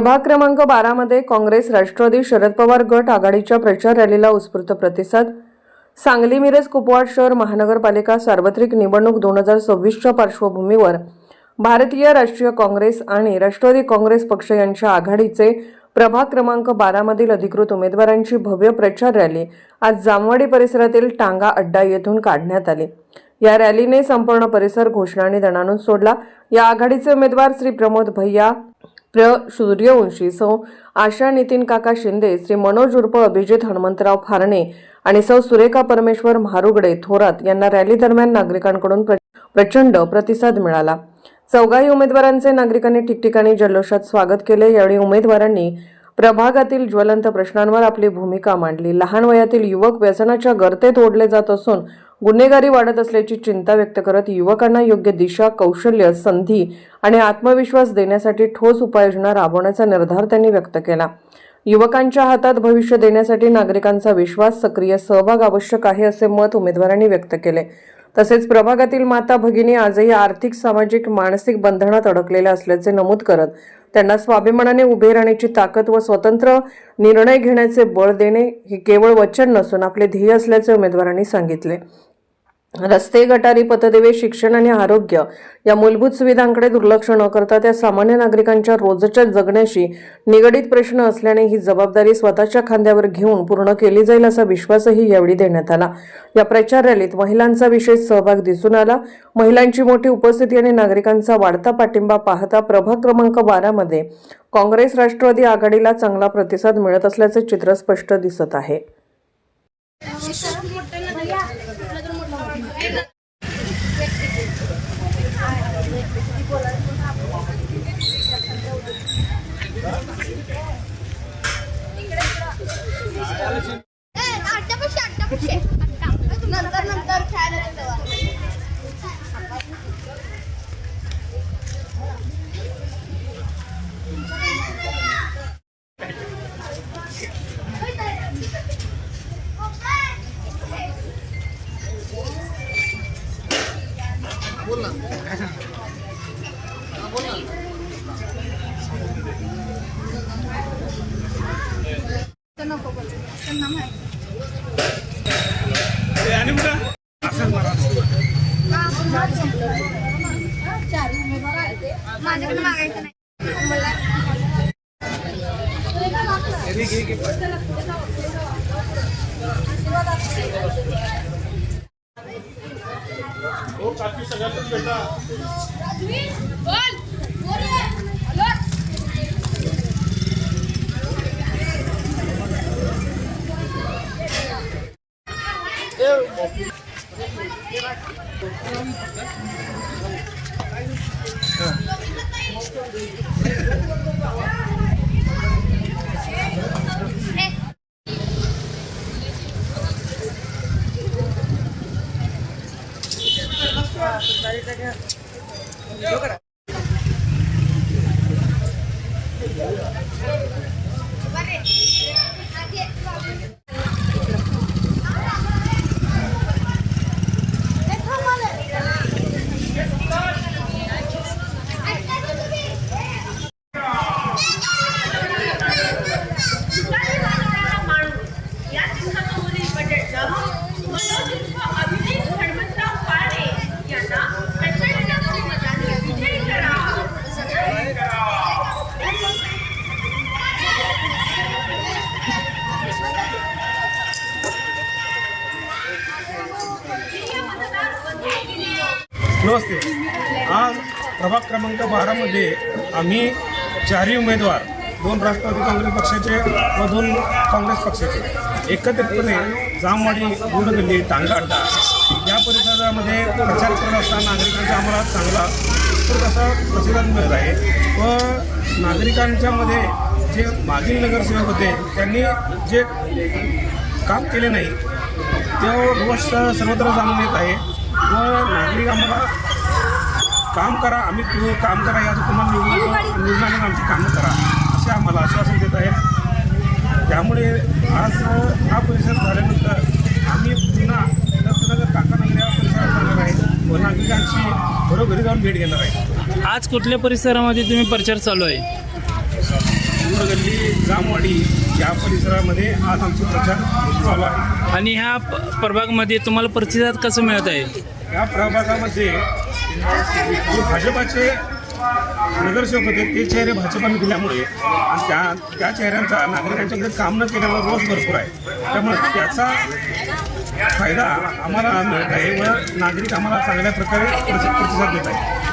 प्रभाग क्रमांक 12 मध्ये काँग्रेस राष्ट्रवादी शरद पवार गट आघाडीच्या प्रचार रॅलीला उत्स्फूर्त प्रतिसाद। सांगली मिरज कुपवाड शहर महानगरपालिका सार्वत्रिक निवडणूक 2026च्या पार्श्वभूमीवर भारतीय राष्ट्रीय काँग्रेस आणि राष्ट्रवादी काँग्रेस पक्ष यांच्या आघाडीचे प्रभाग क्रमांक 12 मधील अधिकृत उमेदवारांची भव्य प्रचार रॅली आज जामवाडी परिसरातील टांगा अड्डा येथून काढण्यात आली। या रॅलीने संपूर्ण परिसर घोषणाने दणाणून सोडला। या आघाडीचे उमेदवार श्री प्रमोद भैया सूर्यवंशी, सौ आशा नितीन काका शिंदे, श्री मनोज उर्फ अभिजित हनुमंतराव फारणे आणि सौ सुरेखा परमेश्वर महारुगडे थोरात यांना रॅली दरम्यान नागरिकांकडून प्रचंड प्रतिसाद मिळाला। चौघाही उमेदवारांचे नागरिकांनी ठिकठिकाणी जल्लोषात स्वागत केले। यावेळी उमेदवारांनी प्रभागातील ज्वलंत प्रश्नांवर आपली भूमिका मांडली। लहान वयातील युवक व्यसनाच्या गर्तेत ओढले जात असून गुन्हेगारी वाढत असल्याची चिंता व्यक्त करत युवकांना योग्य दिशा, कौशल्य, संधी आणि आत्मविश्वास देण्यासाठी ठोस उपाययोजना राबवण्याचा निर्धार त्यांनी व्यक्त केला। युवकांच्या हातात भविष्य देण्यासाठी नागरिकांचा विश्वास, सक्रिय सहभाग आवश्यक आहे असे मत उमेदवारांनी व्यक्त केले। तसेच प्रभागातील माता भगिनी आजही आर्थिक, सामाजिक, मानसिक बंधनात अडकलेल्या असल्याचे नमूद करत त्यांना स्वाभिमानाने उभे राहण्याची ताकद व स्वतंत्र निर्णय घेण्याचे बळ देणे हे केवळ वचन नसून आपले ध्येय असल्याचे उमेदवारांनी सांगितले। रस्ते, गटारी, पथदिवे, शिक्षण आणि आरोग्य या मूलभूत सुविधांकडे दुर्लक्ष न करता त्या सामान्य नागरिकांच्या रोजच्या जगण्याशी निगडीत प्रश्न असल्याने ही जबाबदारी स्वतःच्या खांद्यावर घेऊन पूर्ण केली जाईल असा विश्वासही यावेळी देण्यात आला। या प्रचार रॅलीत महिलांचा विशेष सहभाग दिसून आला। महिलांची मोठी उपस्थिती आणि नागरिकांचा वाढता पाठिंबा पाहता प्रभाग क्रमांक 12 मध्ये काँग्रेस राष्ट्रवादी आघाडीला चांगला प्रतिसाद मिळत असल्याचे चित्र स्पष्ट दिसत आहे। माझ्याकडे मागायचं नाही मला काफी सगळ्यातच बेटा नमस्ते। आज प्रभाग क्रमांक 12 मध्ये आम्ही चारही उमेदवार, 2 राष्ट्रवादी काँग्रेस पक्षाचे व 2 काँग्रेस पक्षाचे एकत्रितपणे जामवाडी, गुडगल्ली, टांगा अड्डा या परिसरामध्ये प्रचार करत असताना नागरिकांचा आम्हाला चांगला उत्स्फूर्त असा प्रतिसाद मिळत आहे व नागरिकांच्यामध्ये जे मागील नगरसेवक होते त्यांनी जे काम केले नाही ते गोष्ट सर्वत्र जाणून येत आहे व नागरिक आम्हाला काम करा, आम्ही काम करा, याचं तुम्हाला निवडून आमची कामं करा असे आम्हाला आश्वासन देत आहेत। त्यामुळे आज हा परिसर झाल्यानंतर आम्ही पुन्हा दत्तनगर काकानगर या परिसरात जाणार आहे व नागरिकांची घरोघरी जाऊन भेट घेणार आहे। आज कुठल्या परिसरामध्ये तुम्ही प्रचार चालू आहे? गल्ली जामवाडी या परिसरामध्ये आज आमचा प्रचार चालू आहे. आणि ह्या प्रभागामध्ये तुम्हाला प्रतिसाद कसं मिळत आहे? या प्रभागामध्ये जे भाजपाचे नगरसेवक होते ते चेहरे भाजपाने दिल्यामुळे आणि त्या चेहऱ्यांचा नागरिकांच्याकडे काम न केल्यामुळे रोष भरपूर आहे. त्यामुळे त्याचा फायदा आम्हाला मिळत आहे व नागरिक आम्हाला चांगल्या प्रकारे प्रतिसाद देत आहे.